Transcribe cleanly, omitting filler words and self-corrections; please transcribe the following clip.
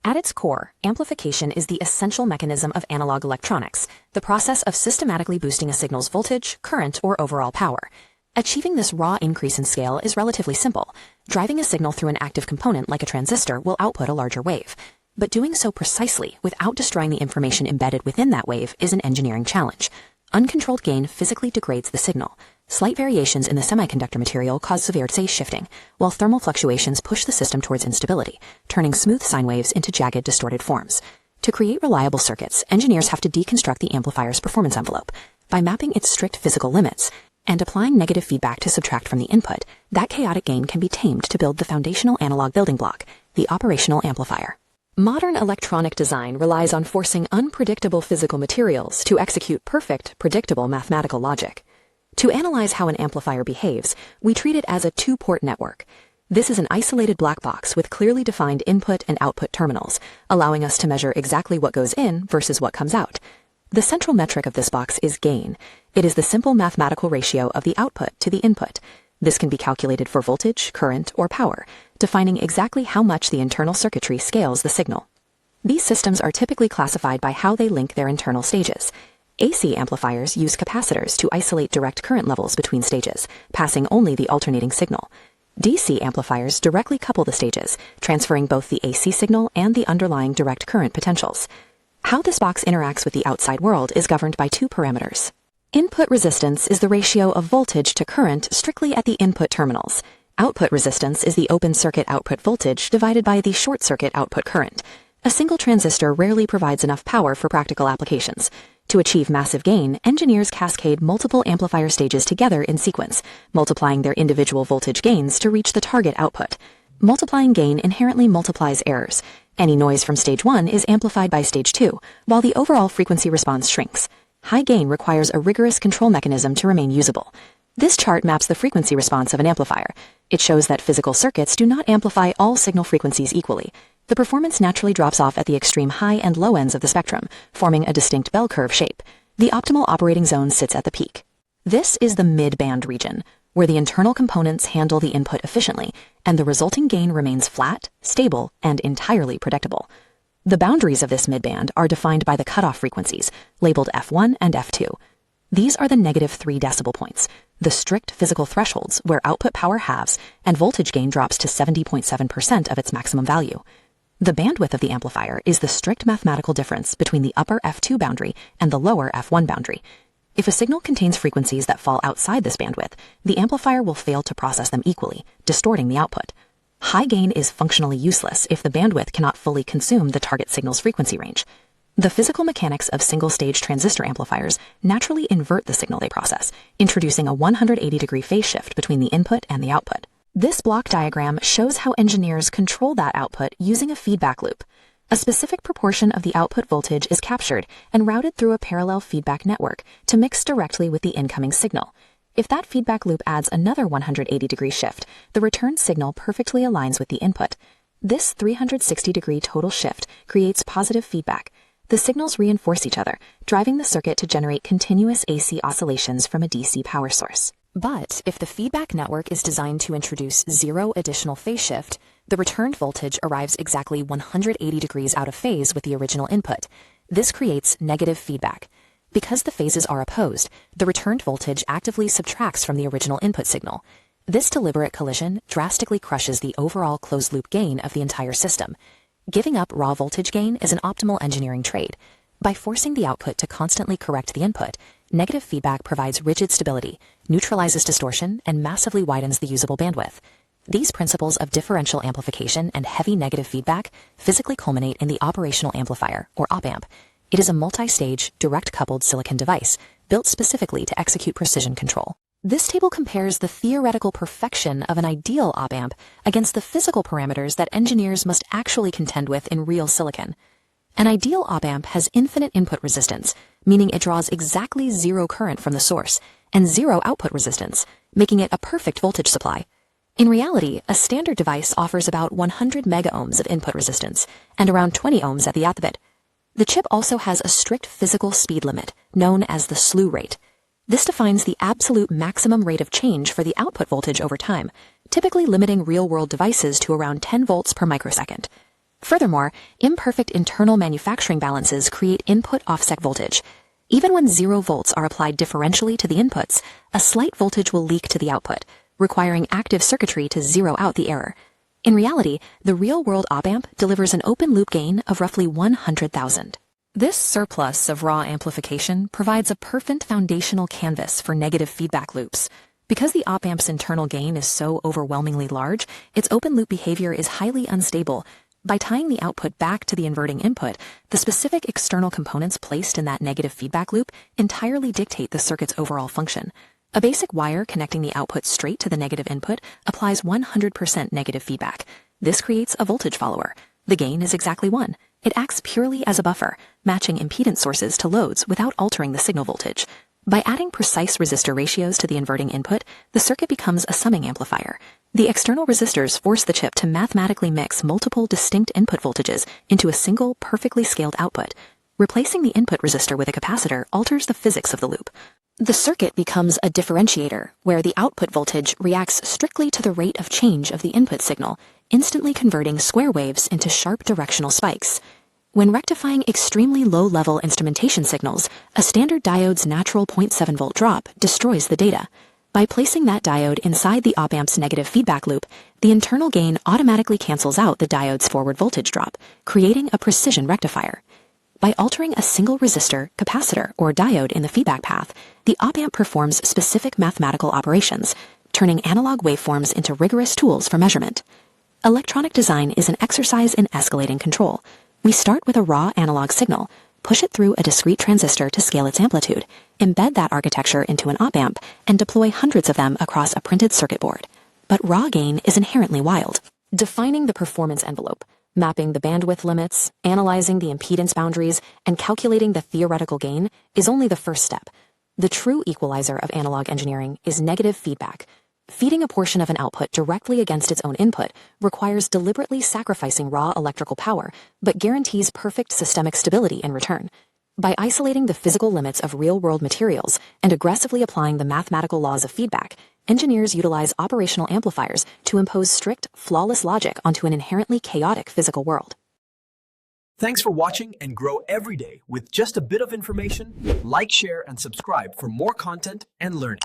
At its core, amplification is the essential mechanism of analog electronics, the process of systematically boosting a signal's voltage, current, or overall power. Achieving this raw increase in scale is relatively simple. Driving a signal through an active component like a transistor will output a larger wave. But doing so precisely without destroying the information embedded within that wave is an engineering challenge. Uncontrolled gain physically degrades the signal. Slight variations in the semiconductor material cause severe phase shifting, while thermal fluctuations push the system towards instability, turning smooth sine waves into jagged, distorted forms. To create reliable circuits, engineers have to deconstruct the amplifier's performance envelope. By mapping its strict physical limits and applying negative feedback to subtract from the input, that chaotic gain can be tamed to build the foundational analog building block, the operational amplifier. Modern electronic design relies on forcing unpredictable physical materials to execute perfect, predictable mathematical logic. To analyze how an amplifier behaves, we treat it as a two-port network. This is an isolated black box with clearly defined input and output terminals, allowing us to measure exactly what goes in versus what comes out. The central metric of this box is gain. It is the simple mathematical ratio of the output to the input. This can be calculated for voltage, current, or power, defining exactly how much the internal circuitry scales the signal. These systems are typically classified by how they link their internal stages. AC amplifiers use capacitors to isolate direct current levels between stages, passing only the alternating signal. DC amplifiers directly couple the stages, transferring both the AC signal and the underlying direct current potentials. How this box interacts with the outside world is governed by two parameters. Input resistance is the ratio of voltage to current strictly at the input terminals. Output resistance is the open circuit output voltage divided by the short circuit output current. A single transistor rarely provides enough power for practical applications. To achieve massive gain, engineers cascade multiple amplifier stages together in sequence, multiplying their individual voltage gains to reach the target output. Multiplying gain inherently multiplies errors. Any noise from stage 1 is amplified by stage 2, while the overall frequency response shrinks. High gain requires a rigorous control mechanism to remain usable. This chart maps the frequency response of an amplifier. It shows that physical circuits do not amplify all signal frequencies equally. The performance naturally drops off at the extreme high and low ends of the spectrum, forming a distinct bell curve shape. The optimal operating zone sits at the peak. This is the mid-band region, where the internal components handle the input efficiently, and the resulting gain remains flat, stable, and entirely predictable. The boundaries of this midband are defined by the cutoff frequencies, labeled F1 and F2. These are the -3 decibel points, the strict physical thresholds where output power halves and voltage gain drops to 70.7% of its maximum value. The bandwidth of the amplifier is the strict mathematical difference between the upper F2 boundary and the lower F1 boundary. If a signal contains frequencies that fall outside this bandwidth, the amplifier will fail to process them equally, distorting the output. High gain is functionally useless if the bandwidth cannot fully consume the target signal's frequency range. The physical mechanics of single-stage transistor amplifiers naturally invert the signal they process, introducing a 180-degree phase shift between the input and the output. This block diagram shows how engineers control that output using a feedback loop. A specific proportion of the output voltage is captured and routed through a parallel feedback network to mix directly with the incoming signal. If that feedback loop adds another 180-degree shift, the return signal perfectly aligns with the input. This 360-degree total shift creates positive feedback. The signals reinforce each other, driving the circuit to generate continuous AC oscillations from a DC power source. But if the feedback network is designed to introduce zero additional phase shift, the returned voltage arrives exactly 180 degrees out of phase with the original input. This creates negative feedback. Because the phases are opposed, the returned voltage actively subtracts from the original input signal. This deliberate collision drastically crushes the overall closed-loop gain of the entire system. Giving up raw voltage gain is an optimal engineering trade. By forcing the output to constantly correct the input, negative feedback provides rigid stability, neutralizes distortion, and massively widens the usable bandwidth. These principles of differential amplification and heavy negative feedback physically culminate in the operational amplifier, or op-amp. It is a multi-stage, direct-coupled silicon device built specifically to execute precision control. This table compares the theoretical perfection of an ideal op-amp against the physical parameters that engineers must actually contend with in real silicon. An ideal op-amp has infinite input resistance, meaning it draws exactly zero current from the source, and zero output resistance, making it a perfect voltage supply. In reality, a standard device offers about 100 megaohms of input resistance, and around 20 ohms at the output bit. The chip also has a strict physical speed limit, known as the slew rate. This defines the absolute maximum rate of change for the output voltage over time, typically limiting real-world devices to around 10 volts per microsecond. Furthermore, imperfect internal manufacturing balances create input offset voltage. Even when 0 volts are applied differentially to the inputs, a slight voltage will leak to the output, requiring active circuitry to zero out the error. In reality, the real-world op-amp delivers an open-loop gain of roughly 100,000. This surplus of raw amplification provides a perfect foundational canvas for negative feedback loops. Because the op-amp's internal gain is so overwhelmingly large, its open-loop behavior is highly unstable. By tying the output back to the inverting input, the specific external components placed in that negative feedback loop entirely dictate the circuit's overall function. A basic wire connecting the output straight to the negative input applies 100% negative feedback. This creates a voltage follower. The gain is exactly 1. It acts purely as a buffer, matching impedance sources to loads without altering the signal voltage. By adding precise resistor ratios to the inverting input, the circuit becomes a summing amplifier. The external resistors force the chip to mathematically mix multiple distinct input voltages into a single, perfectly scaled output. Replacing the input resistor with a capacitor alters the physics of the loop. The circuit becomes a differentiator, where the output voltage reacts strictly to the rate of change of the input signal, instantly converting square waves into sharp directional spikes. When rectifying extremely low-level instrumentation signals, a standard diode's natural 0.7 volt drop destroys the data. By placing that diode inside the op-amp's negative feedback loop, the internal gain automatically cancels out the diode's forward voltage drop, creating a precision rectifier. By altering a single resistor, capacitor, or diode in the feedback path, the op-amp performs specific mathematical operations, turning analog waveforms into rigorous tools for measurement. Electronic design is an exercise in escalating control. We start with a raw analog signal, push it through a discrete transistor to scale its amplitude, embed that architecture into an op-amp, and deploy hundreds of them across a printed circuit board. But raw gain is inherently wild. Defining the performance envelope, mapping the bandwidth limits, analyzing the impedance boundaries, and calculating the theoretical gain is only the first step. The true equalizer of analog engineering is negative feedback. Feeding a portion of an output directly against its own input requires deliberately sacrificing raw electrical power, but guarantees perfect systemic stability in return. By isolating the physical limits of real-world materials and aggressively applying the mathematical laws of feedback, engineers utilize operational amplifiers to impose strict, flawless logic onto an inherently chaotic physical world. Thanks for watching and grow every day with just a bit of information. Like, share, and subscribe for more content and learning.